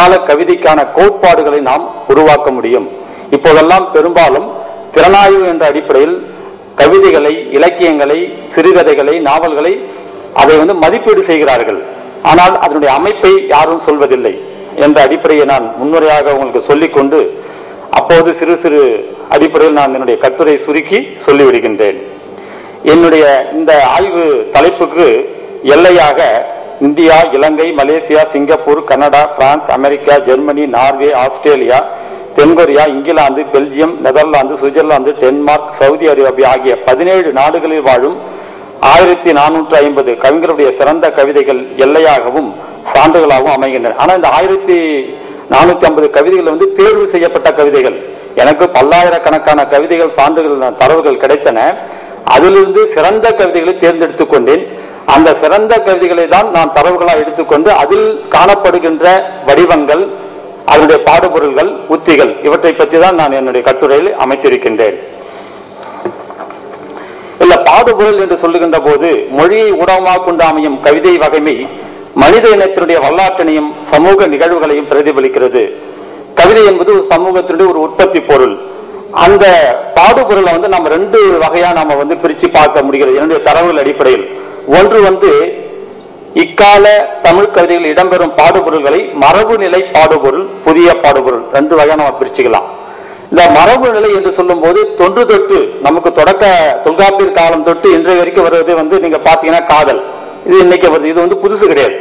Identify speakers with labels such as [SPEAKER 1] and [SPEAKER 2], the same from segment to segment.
[SPEAKER 1] தற்கால கவிதைக்கான கோட்பாடுகளை நாம் உருவாக்க முடியும். இப்போதெல்லாம் பெரும்பாலும் திறனாய்வு என்ற அடிப்படையில் கவிதைகளை, இலக்கியங்களை, சிறுகதைகளை, நாவல்களை அதை மதிப்பீடு செய்கிறார்கள். ஆனால் அதனுடைய அமைப்பை யாரும் சொல்வதில்லை என்ற அடிப்படையை நான் முன்னுரையாக உங்களுக்கு சொல்லிக்கொண்டு அப்போது சிறு சிறு அடிப்படையில் நான் என்னுடைய கட்டுரை சுருக்கி சொல்லிவிடுகின்றேன். என்னுடைய இந்த ஆய்வு தலைப்புக்கு எல்லையாக India, Ilangai, Malaysia, Singapore, Canada, France, America, Germany, Norway, Australia, தென்கொரியா, England, Belgium, Netherlands, Switzerland, Denmark, Saudi Arabia ஆகிய 17 நாடுகளில் வாழும் 1450 கவிஞருடைய சிறந்த கவிதைகள் எல்லையாகவும் சான்றுகளாகவும் அமைகின்றன. ஆனா இந்த 1450 கவிதைகள் தேர்வு செய்யப்பட்ட கவிதைகள். எனக்கு பல்லாயிரக்கணக்கான கவிதைகள், சான்றுகள், தரவுகள் கிடைத்தன. அதிலிருந்து சிறந்த கவிதைகளை தேர்ந்தெடுத்துக் கொண்டேன். அந்த சிறந்த கவிதைகளை தான் நான் தரவுகளாக எடுத்துக்கொண்டு அதில் காணப்படுகின்ற வடிவங்கள், அதனுடைய பாடுபொருள்கள், உத்திகள் இவற்றை பற்றி தான் நான் என்னுடைய கட்டுரையில் அமைத்திருக்கின்றேன். இல்ல, பாடுபொருள் என்று சொல்லுகின்ற போது மொழியை ஊடகமாக கொண்டு அமையும் கவிதை வகைமை மனித இனத்தினுடைய வரலாற்றினையும் சமூக நிகழ்வுகளையும் பிரதிபலிக்கிறது. கவிதை என்பது ஒரு சமூகத்தினுடைய ஒரு உற்பத்தி பொருள். அந்த பாடுபொருளை நம்ம 2 வகையா நாம பிரிச்சு பார்க்க முடிகிறது என்னுடைய தரவுகள் அடிப்படையில். ஒன்று இக்கால தமிழ் கவிதைகள் இடம்பெறும் பாடுபொருள்களை மரபு நிலை பாடுபொருள், புதிய பாடுபொருள் 2 வகையா நம்ம பிரிச்சுக்கலாம். இந்த மரபு நிலை என்று சொல்லும் போது தொன்று தொட்டு நமக்கு தொடக்க தொல்காப்பியர் காலம் தொட்டு இன்றைய வரைக்கும் வருவது நீங்க பாத்தீங்கன்னா காதல். இது இன்னைக்கு வருது. இது புதுசு கிடையாது.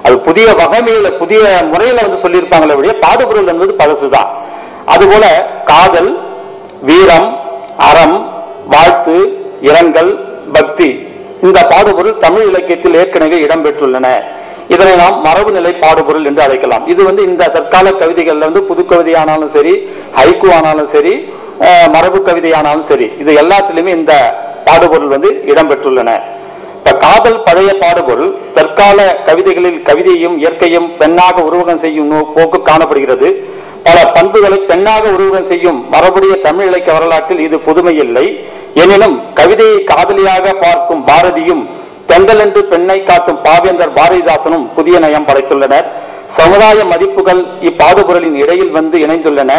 [SPEAKER 1] அது புதிய வகைமையில, புதிய முறையில சொல்லியிருப்பாங்களே ஒழிய பாடுபொருள் என்பது பழசுதான். அதுபோல காதல், வீரம், அறம், வாழ்த்து, இரங்கல், பக்தி இந்த பாடுபொருள் தமிழ் இலக்கியத்தில் ஏற்கனவே இடம்பெற்றுள்ளன. இதனை நாம் மரபு நிலை பாடுபொருள் என்று அழைக்கலாம். இது இந்த தற்கால கவிதைகள்ல புது கவிதை ஆனாலும் சரி, ஹைக்கூ ஆனாலும் சரி, மரபு கவிதை ஆனாலும் சரி, இது எல்லாத்திலுமே இந்த பாடுபொருள் இடம்பெற்றுள்ளன. இப்ப காதல் பழைய பாடுபொருள் தற்கால கவிதைகளில் கவிதையும் இயற்கையும் பெண்ணாக உருவகம் செய்யும் போக்கு காணப்படுகிறது. பல பண்புகளை பெண்ணாக உருவகம் செய்யும் மரபுடைய தமிழ் இலக்கிய வரலாற்றில் இது புதுமை இல்லை. எனினும் கவிதையை காதலியாக பார்க்கும் பாரதியும் தென்றல் என்று பெண்ணை காட்டும் பாவேந்தர் பாரதிதாசனும் புதிய நயம் படைத்துள்ளனர். சமுதாய மதிப்புகள் இப்பாடுபொருளின் இடையில் இணைந்துள்ளன.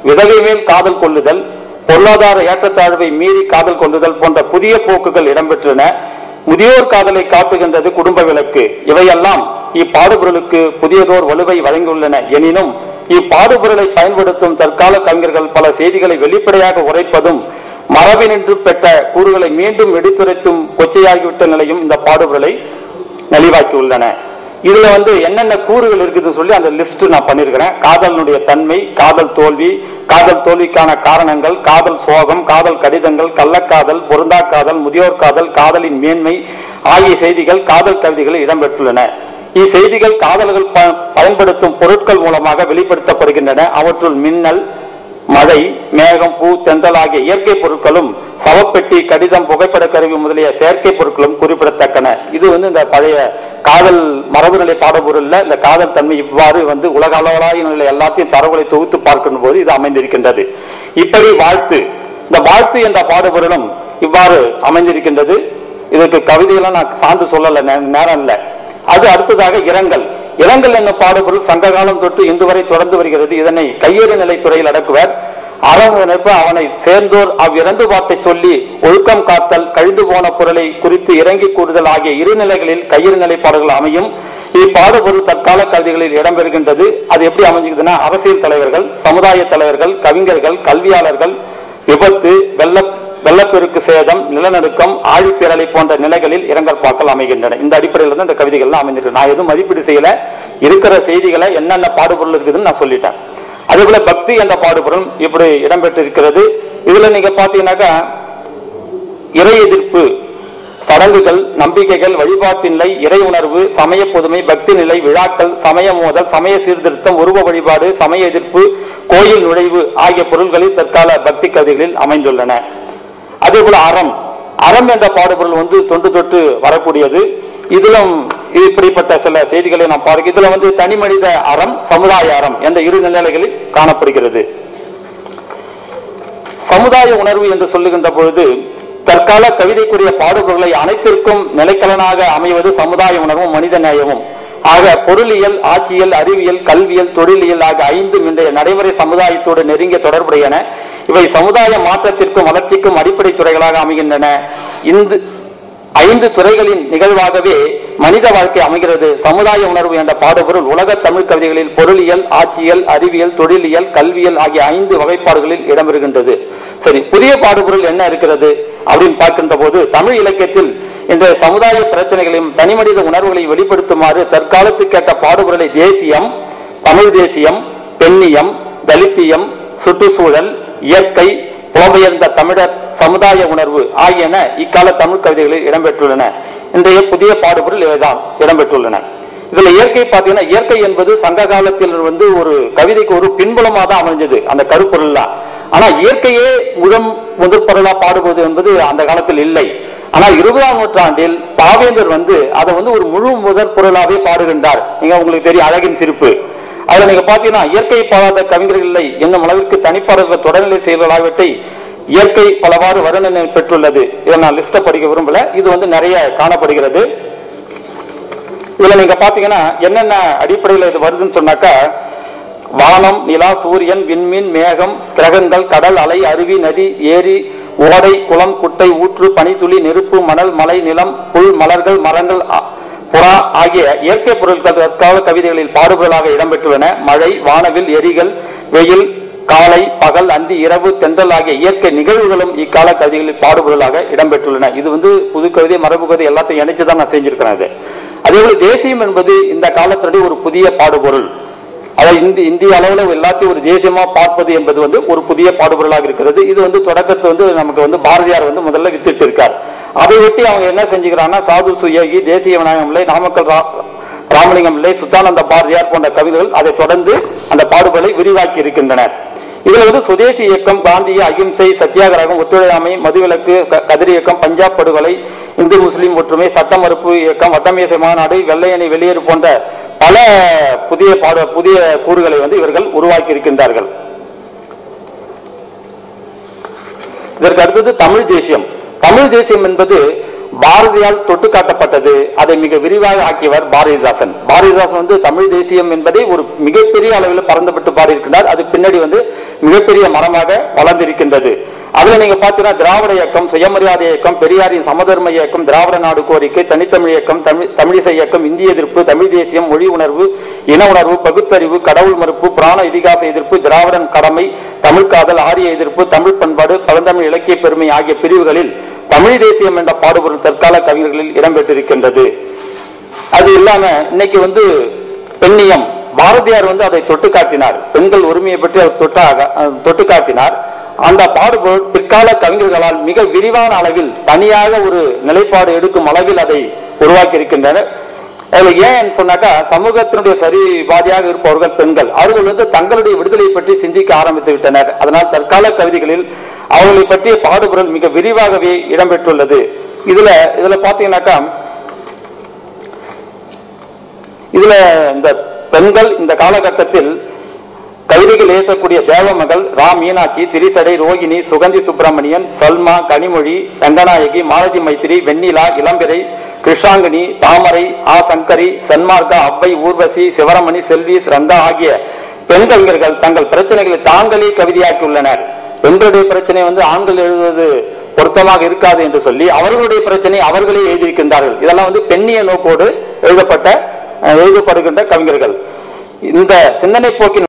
[SPEAKER 1] விதவை மேல் காதல் கொள்ளுதல், பொருளாதார ஏற்றத்தாழ்வை மீறி காதல் கொள்ளுதல் போன்ற புதிய போக்குகள் இடம்பெற்றன. முதியோர் காதலை காட்டுகின்றது குடும்ப விளக்கு. இவையெல்லாம் இப்பாடுபொருளுக்கு புதியதோர் வலுவை வழங்கியுள்ளன. எனினும் இப்பாடுபொருளை பயன்படுத்தும் தற்கால கவிஞர்கள் பல செய்திகளை வெளிப்படையாக உரைப்பதும் மரபினின்று பெற்ற கூறுகளை மீண்டும் எடுத்துரைத்தும் கொச்சையாகிவிட்ட நிலையும் இந்த பாடுபொருளை நலிவாக்கியுள்ளன. இதுல என்னென்ன கூறுகள் இருக்குதுன்னு சொல்லி அந்த லிஸ்ட் நான் பண்ணிருக்கிறேன். காதலினுடைய தன்மை, காதல் தோல்வி, காதல் தோல்விக்கான காரணங்கள், காதல் சோகம், காதல் கடிதங்கள், கள்ளக்காதல், பொருந்தா காதல், முதியோர் காதல், காதலின் மேன்மை ஆகிய செய்திகள் காதல் கவிதைகளில் இடம்பெற்றுள்ளன. இச்செய்திகள் காதல்கள் பயன்படுத்தும் பொருட்கள் மூலமாக வெளிப்படுத்தப்படுகின்றன. அவற்றுள் மின்னல், மழை, மேகம், பூ, தென்றல் ஆகிய இயற்கை பொருட்களும் சவப்பெட்டி, கடிதம், புகைப்பட கருவி முதலிய செயற்கை பொருட்களும் குறிப்பிடத்தக்கன. இது இந்த பழைய காதல் மரபு நிலை பாடுபொருள்ல இந்த காதல் தன்மை இவ்வாறு உலக அளவலாக எல்லாத்தையும் தரவுகளை தொகுத்து பார்க்கும் போது இது அமைந்திருக்கின்றது. இப்படி வாழ்த்து, இந்த வாழ்த்து என்ற பாடுபொருளும் இவ்வாறு அமைந்திருக்கின்றது. இதற்கு கவிதையெல்லாம் நான் சார்ந்து சொல்லல, நேரம் இல்லை. அது அடுத்ததாக இரங்கல். இரங்கல் என்னும் பாடுபொருள் சங்க காலம் தொட்டு இன்று வரை தொடர்ந்து வருகிறது. இதனை கையேறு நிலை துறையில் அடக்குவர். அறம் நினைப்பு அவனை சேர்ந்தோர் அவ்விறந்து பாட்டை சொல்லி ஒழுக்கம் காத்தல், கழிந்து போன பொருளை குறித்து இறங்கி கூடுதல் ஆகிய 2 நிலைகளில் கையேறு நிலை பாடல்கள் அமையும். இப்பாடுபொருள் தற்கால கவிதைகளில் இடம்பெறுகின்றது. அது எப்படி அமைஞ்சிருக்குதுன்னா, அரசியல் தலைவர்கள், சமுதாய தலைவர்கள், கவிஞர்கள், கல்வியாளர்கள், விபத்து, வெள்ளப்பெருக்கு சேதம், நிலநடுக்கம், ஆழிப்பேரலை போன்ற நிலைகளில் இரங்கல் பாக்கள் அமைகின்றன. இந்த அடிப்படையில் தான் இந்த கவிதைகள்லாம் அமைஞ்சிருக்கு. நான் எதுவும் மதிப்பீடு செய்யல, இருக்கிற செய்திகளை என்னென்ன பாடுபொருள் இருக்குதுன்னு நான் சொல்லிட்டேன். அதே போல பக்தி என்ற பாடுபொருள் இப்படி இடம்பெற்றிருக்கிறது. இதுல நீங்க பாத்தீங்கன்னாக்கா இறை எதிர்ப்பு, சடங்குகள், நம்பிக்கைகள், வழிபாட்டின் நிலை, இறை உணர்வு, சமய பொதுமை, பக்தி நிலை, விழாக்கள், சமய மோதல், சமய சீர்திருத்தம், உருவ வழிபாடு, சமய எதிர்ப்பு, கோயில் நுழைவு ஆகிய பொருள்களில் தற்கால பக்தி கவிதைகளில் அமைந்துள்ளன. அதே போல அறம், அறம் என்ற பாடுபொருள் தொன்று தொட்டு வரக்கூடியது. இதிலும் இப்படிப்பட்ட சில செய்திகளை நாம் பார்க்க. இதுல தனி மனித அறம், சமுதாய அறம் என்ற 2 நிலைகளில் காணப்படுகிறது. சமுதாய உணர்வு என்று சொல்லுகின்ற பொழுது தற்கால கவிதைக்குரிய பாடுபொருளை அனைத்திற்கும் நிலைக்கலனாக அமைவது சமுதாய உணர்வும் மனித நேயமும். ஆக பொருளியல், ஆட்சியல், அறிவியல், கல்வியல், தொழிலியல் ஆகிய 5 இன்றைய நடைமுறை சமுதாயத்தோடு நெருங்கிய தொடர்புடையன. இவை சமுதாய மாற்றத்திற்கும் வளர்ச்சிக்கும் அடிப்படை துறைகளாக அமைகின்றன. இந்த 5 துறைகளின் நிகழ்வாகவே மனித வாழ்க்கை அமைகிறது. சமுதாய உணர்வு என்ற பாடுபொருள் உலக தமிழ் கவிதைகளில் பொருளியல், ஆட்சியல், அறிவியல், தொழிலியல், கல்வியல் ஆகிய 5 வகைப்பாடுகளில் இடம்பெறுகின்றது. சரி, புதிய பாடுபொருள் என்ன இருக்கிறது அப்படின்னு பார்க்கின்ற போது, தமிழ் இலக்கியத்தில் இந்த சமுதாய பிரச்சனைகளையும் தனிமனித உணர்வுகளையும் வெளிப்படுத்துமாறு தற்காலத்துக்கேற்ற பாடுபொருளை தேசியம், தமிழ் தேசியம், பெண்ணியம், தலித்தியம், சுற்றுச்சூழல், இயற்கை, புலம்பெயர்ந்த தமிழர், சமுதாய உணர்வு ஆகியன இக்கால தமிழ் கவிதைகளில் இடம்பெற்றுள்ளன. இன்றைய புதிய பாடுபொருள் இவைதான் இடம்பெற்றுள்ளன. இதுல இயற்கை பார்த்தீங்கன்னா, இயற்கை என்பது சங்க காலத்தில் ஒரு கவிதைக்கு ஒரு பின்புலமாக தான் அமைஞ்சது அந்த கருப்பொருள்லாம். ஆனா இயற்கையே முதற்பொருளா பாடுவது என்பது அந்த காலத்தில் இல்லை. ஆனால் 20ஆம் நூற்றாண்டில் பாவேந்தர் அதை ஒரு முழு முதற் பொருளாவே பாடுகின்றார். நீங்க உங்களுக்கு தெரியும் அழகின் சிரிப்பு. அதுல நீங்க பாத்தீங்கன்னா, இயற்கை பாடாத கவிஞர்கள் இல்லை என்னும் அளவிற்கு தனிப்பாடல்கள் தொடர்நிலை செயல்களாகவற்றை இயற்கை பலவாறு வர்ணனை பெற்றுள்ளது. இதை நான் லிஸ்ட படிக்க விரும்பல. இது நிறைய காணப்படுகிறது. இதுல நீங்க பாத்தீங்கன்னா என்னென்ன அடிப்படையில் இது வருதுன்னு சொன்னாக்கா, வானம், நிலா, சூரியன், விண்மீன், மேகம், கிரகங்கள், கடல், அலை, அருவி, நதி, ஏரி, ஓடை, குளம், குட்டை, ஊற்று, பனித்துளி, நெருப்பு, மணல், மலை, நிலம், புல், மலர்கள், மரங்கள், புறா ஆகிய இயற்கை பொருட்கள் தற்கால கவிதைகளில் பாடுபொருளாக இடம்பெற்றுள்ளன. மழை, வானவில், எரிகள், வெயில், காலை, பகல், அந்தி, இரவு, தென்றல் ஆகிய இயற்கை நிகழ்வுகளும் இக்கால கவிதைகளில் பாடுபொருளாக இடம்பெற்றுள்ளன. இது புது கவிதை, மரபு கவிதை எல்லாத்தையும் இணைச்சுதான் நான் செஞ்சிருக்கிறேன். அதேபோல தேசியம் என்பது இந்த காலத்தினுடைய ஒரு புதிய பாடுபொருள். அதாவது இந்திய அளவில் எல்லாத்தையும் ஒரு தேசியமா பார்ப்பது என்பது ஒரு புதிய பாடுபொருளாக இருக்கிறது. இது தொடக்கத்தை நமக்கு பாரதியார் முதல்ல வித்துட்டு இருக்கார். அதை ஒட்டி அவங்க என்ன செஞ்சுக்கிறாங்கன்னா, சாது சுயோகி, தேசிய விநாயகம் பிள்ளை, நாமக்கல் ராமலிங்கம் பிள்ளை, சுத்தானந்த பாரதியார் போன்ற கவிதைகள் அதை தொடர்ந்து அந்த பாடுபொருளை விரிவாக்கி இருக்கின்றனர். இதுல சுதேசி இயக்கம், காந்திய அகிம்சை, சத்தியாகிரகம், ஒத்துழையாமை, மதுவிலக்கு, கதிர் இயக்கம், பஞ்சாப் படுகொலை, இந்து முஸ்லிம் ஒற்றுமை, சட்ட மறுப்பு இயக்கம், வட்டமேசை மாநாடு, வெள்ளையணி வெளியேறு போன்ற பல புதிய கூறுகளை இவர்கள் உருவாக்கி இருக்கின்றார்கள். இதற்கு அடுத்தது தமிழ் தேசியம். தமிழ் தேசியம் என்பது பாரதியால் தொட்டு காட்டப்பட்டது. அதை மிக விரிவாக ஆக்கியவர் பாரதிதாசன். பாரதிதாசன் தமிழ் தேசியம் என்பதை ஒரு மிகப்பெரிய அளவில் பறந்துபட்டு பாடியிருக்கிறார். அது பின்னாடி மிகப்பெரிய மரமாக வளர்ந்திருக்கின்றது. அதுல நீங்க பாத்தீங்கன்னா, திராவிட இயக்கம், சுயமரியாதை இயக்கம், பெரியாரின் சமதர்ம இயக்கம், திராவிட நாடு கோரிக்கை, தனித்தமிழ் இயக்கம், தமிழிசை இயக்கம், இந்திய எதிர்ப்பு, தமிழ் தேசியம், மொழி உணர்வு, இன உணர்வு, பகுத்தறிவு, கடவுள் மறுப்பு, புராண இதிகாச எதிர்ப்பு, திராவிடன் கடமை, தமிழ் காதல், ஆரிய எதிர்ப்பு, தமிழ் பண்பாடு, பழந்தமிழ் இலக்கிய பெருமை ஆகிய பிரிவுகளில் தமிழ் தேசியம் என்ற பாடுபொருள் தற்கால கவிஞர்களில் இடம்பெற்றிருக்கின்றது. அது இல்லாம இன்னைக்கு பெண்ணியம், பாரதியார் அதை தொட்டு காட்டினார். பெண்கள் உரிமையை பற்றி அவர் தொட்டு காட்டினார். அந்த பாடுபொருள் பிற்கால கவிஞர்களால் மிக விரிவான அளவில் தனியாக ஒரு நிலைப்பாடு எடுக்கும் அளவில் அதை உருவாக்கி இருக்கின்றனர். ஏன் சொன்னாக்கா, சமூகத்தினுடைய சரிபாதியாக இருப்பவர்கள் பெண்கள். அவர்கள் தங்களுடைய விடுதலை பற்றி சிந்திக்க ஆரம்பித்து விட்டனர். அதனால் தற்கால கவிதைகளில் அவர்களை பற்றிய பாடுபொருள் மிக விரிவாகவே இடம்பெற்றுள்ளது. இதுல பாத்தீங்கன்னாக்கா, இதுல இந்த பெண்கள் இந்த காலகட்டத்தில் கவிதைகள் எழுதக்கூடிய தேவமகள், ராம் மீனாட்சி, திரிசடை, ரோகிணி, சுகந்தி சுப்பிரமணியன், சல்மா, கனிமொழி, ரங்கநாயகி, மாலதி மைத்திரி, வெண்ணிலா, இளம்பிறை, கிருஷாங்கினி, தாமரை, ஆ சங்கரி, சன்மார்க்கா, அவ்வை, ஊர்வசி, சிவரமணி, செல்வி, ரந்தா ஆகிய பெண் கவிஞர்கள் தங்கள் பிரச்சனைகளை தாங்களே கவிதையாக்கியுள்ளனர். பெண்களுடைய பிரச்சனை ஆண்கள் எழுதுவது பொருத்தமாக இருக்காது என்று சொல்லி அவர்களுடைய பிரச்சனை அவர்களே எழுதியிருக்கின்றார்கள். இதெல்லாம் பெண்ணிய நோக்கோடு எழுதப்படுகின்ற கவிஞர்கள். இந்த சிந்தனை போக்கின்